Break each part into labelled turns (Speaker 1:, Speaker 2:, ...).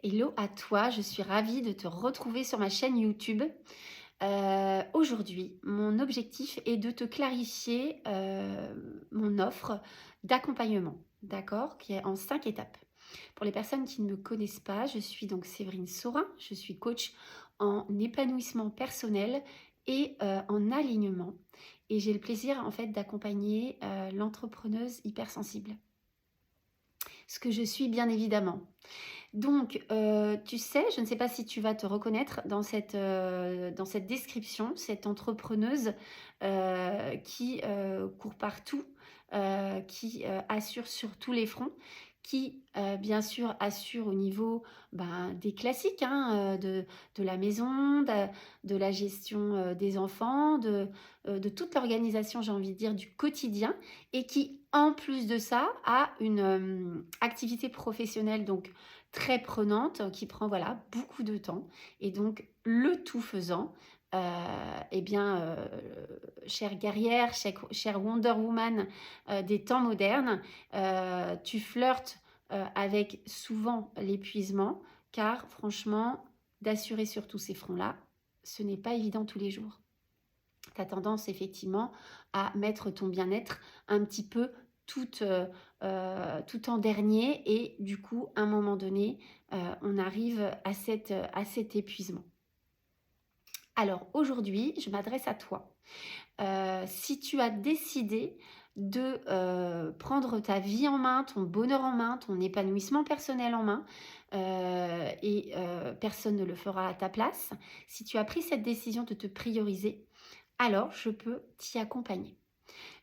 Speaker 1: Hello à toi, je suis ravie de te retrouver sur ma chaîne YouTube. Aujourd'hui, mon objectif est de te clarifier mon offre d'accompagnement, d'accord, qui est en 5 étapes. Pour les personnes qui ne me connaissent pas, je suis donc Séverine Saurin, je suis coach en épanouissement personnel et en alignement. Et j'ai le plaisir en fait d'accompagner l'entrepreneuse hypersensible, ce que je suis bien évidemment. Donc, tu sais, je ne sais pas si tu vas te reconnaître dans cette description, cette entrepreneuse qui court partout, qui assure sur tous les fronts, qui bien sûr assure au niveau des classiques, hein, de la maison, de la gestion des enfants, de toute l'organisation, j'ai envie de dire, du quotidien, et qui en plus de ça a une activité professionnelle donc très prenante, qui prend voilà beaucoup de temps. Et donc le tout faisant, eh bien, chère guerrière, chère Wonder Woman des temps modernes, tu flirtes avec souvent l'épuisement, car franchement, d'assurer sur tous ces fronts-là, ce n'est pas évident tous les jours. Tu as tendance effectivement à mettre ton bien-être un petit peu tout en dernier, et du coup, à un moment donné, on arrive à cet épuisement. Alors aujourd'hui, je m'adresse à toi. Si tu as décidé de prendre ta vie en main, ton bonheur en main, ton épanouissement personnel en main, et personne ne le fera à ta place, si tu as pris cette décision de te prioriser, alors je peux t'y accompagner.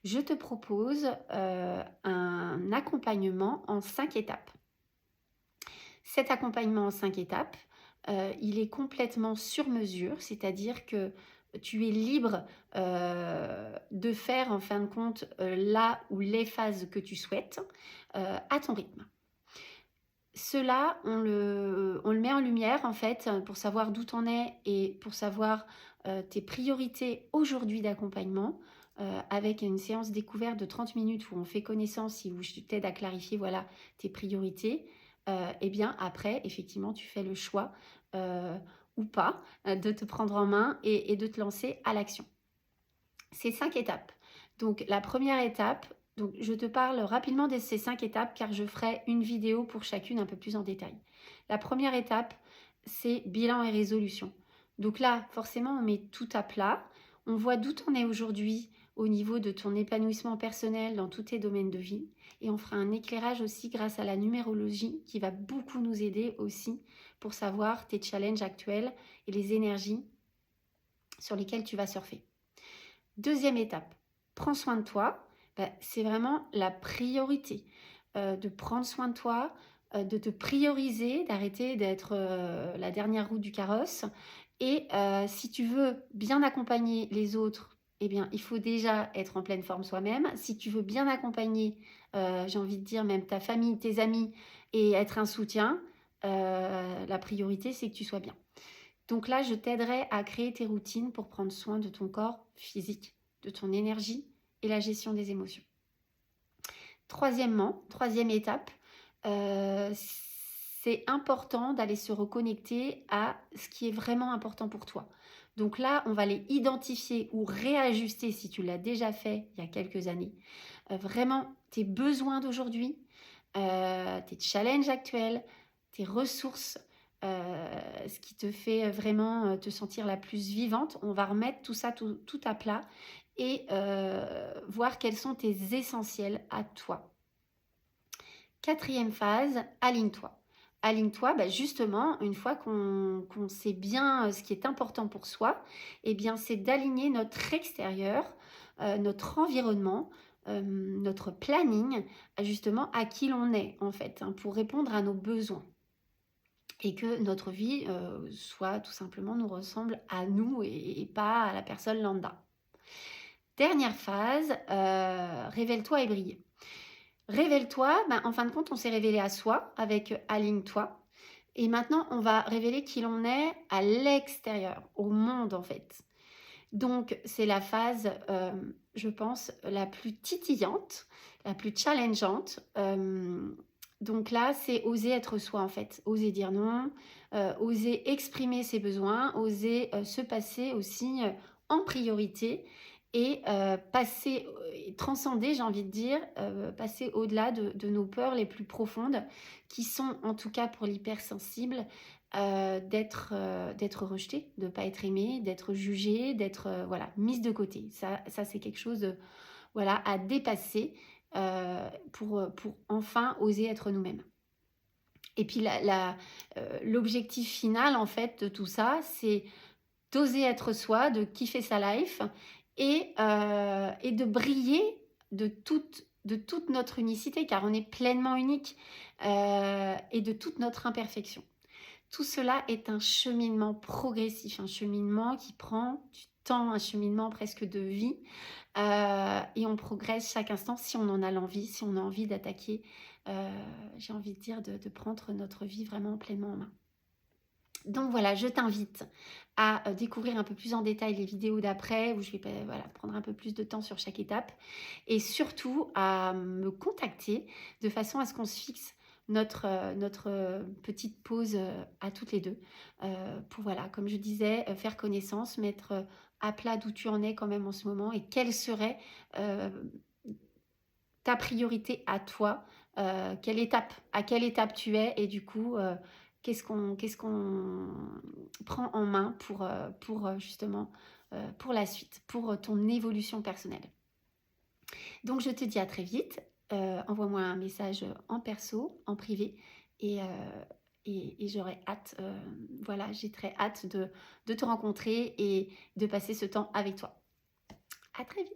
Speaker 1: Je te propose un accompagnement en 5 étapes. Cet accompagnement en 5 étapes, il est complètement sur mesure, c'est-à-dire que tu es libre de faire en fin de compte là ou les phases que tu souhaites à ton rythme. Cela, on le met en lumière en fait pour savoir d'où tu en es et pour savoir tes priorités aujourd'hui d'accompagnement, avec une séance découverte de 30 minutes où on fait connaissance et où je t'aide à clarifier voilà, tes priorités. Et bien après, effectivement, tu fais le choix ou pas de te prendre en main et de te lancer à l'action. C'est 5 étapes. Donc la première étape, donc je te parle rapidement de ces 5 étapes car je ferai une vidéo pour chacune un peu plus en détail. La première étape, c'est bilan et résolution. Donc là, forcément, on met tout à plat. On voit d'où tu en es aujourd'hui au niveau de ton épanouissement personnel dans tous tes domaines de vie. Et on fera un éclairage aussi grâce à la numérologie qui va beaucoup nous aider aussi pour savoir tes challenges actuels et les énergies sur lesquelles tu vas surfer. Deuxième étape, prends soin de toi. C'est vraiment la priorité. De prendre soin de toi, de te prioriser, d'arrêter d'être la dernière roue du carrosse. Et si tu veux bien accompagner les autres, eh bien, il faut déjà être en pleine forme soi-même. Si tu veux bien accompagner, j'ai envie de dire, même ta famille, tes amis, et être un soutien, la priorité, c'est que tu sois bien. Donc là, je t'aiderai à créer tes routines pour prendre soin de ton corps physique, de ton énergie et la gestion des émotions. Troisièmement, troisième étape, c'est important d'aller se reconnecter à ce qui est vraiment important pour toi. Donc là, on va les identifier ou réajuster si tu l'as déjà fait il y a quelques années. Vraiment, tes besoins d'aujourd'hui, tes challenges actuels, tes ressources, ce qui te fait vraiment te sentir la plus vivante. On va remettre tout ça tout à plat et voir quels sont tes essentiels à toi. Quatrième phase, aligne-toi. Aligne-toi, justement, une fois qu'on sait bien ce qui est important pour soi, eh bien, c'est d'aligner notre extérieur, notre environnement, notre planning, justement, à qui l'on est, en fait, hein, pour répondre à nos besoins. Et que notre vie soit tout simplement nous ressemble à nous et pas à la personne lambda. Dernière phase, révèle-toi et brille. Révèle-toi, en fin de compte, on s'est révélé à soi avec aligne-toi. Et maintenant, on va révéler qui l'on est à l'extérieur, au monde en fait. Donc, c'est la phase, je pense, la plus titillante, la plus challengeante. Donc là, c'est oser être soi en fait, oser dire non, oser exprimer ses besoins, oser se passer aussi en priorité et passer, transcender, j'ai envie de dire, passer au-delà de nos peurs les plus profondes, qui sont en tout cas pour l'hypersensible, d'être rejetée, de ne pas être aimée, d'être jugée, d'être voilà, mise de côté. Ça c'est quelque chose de, voilà, à dépasser pour enfin oser être nous-mêmes. Et puis l'objectif final en fait de tout ça, c'est d'oser être soi, de kiffer sa life et de briller de toute notre unicité, car on est pleinement unique, et de toute notre imperfection. Tout cela est un cheminement progressif, un cheminement qui prend du temps, un cheminement presque de vie, et on progresse chaque instant si on en a l'envie, si on a envie d'attaquer, j'ai envie de dire, de prendre notre vie vraiment pleinement en main. Donc voilà, je t'invite à découvrir un peu plus en détail les vidéos d'après, où je vais voilà, prendre un peu plus de temps sur chaque étape, et surtout à me contacter de façon à ce qu'on se fixe notre petite pause à toutes les deux, pour, voilà, comme je disais, faire connaissance, mettre à plat d'où tu en es quand même en ce moment, et quelle serait ta priorité à toi, à quelle étape tu es, et du coup, qu'est-ce qu'on prend en main pour justement, pour la suite, pour ton évolution personnelle. Donc je te dis à très vite, envoie-moi un message en perso, en privé, et, j'aurai hâte, voilà, j'ai très hâte de te rencontrer et de passer ce temps avec toi. À très vite.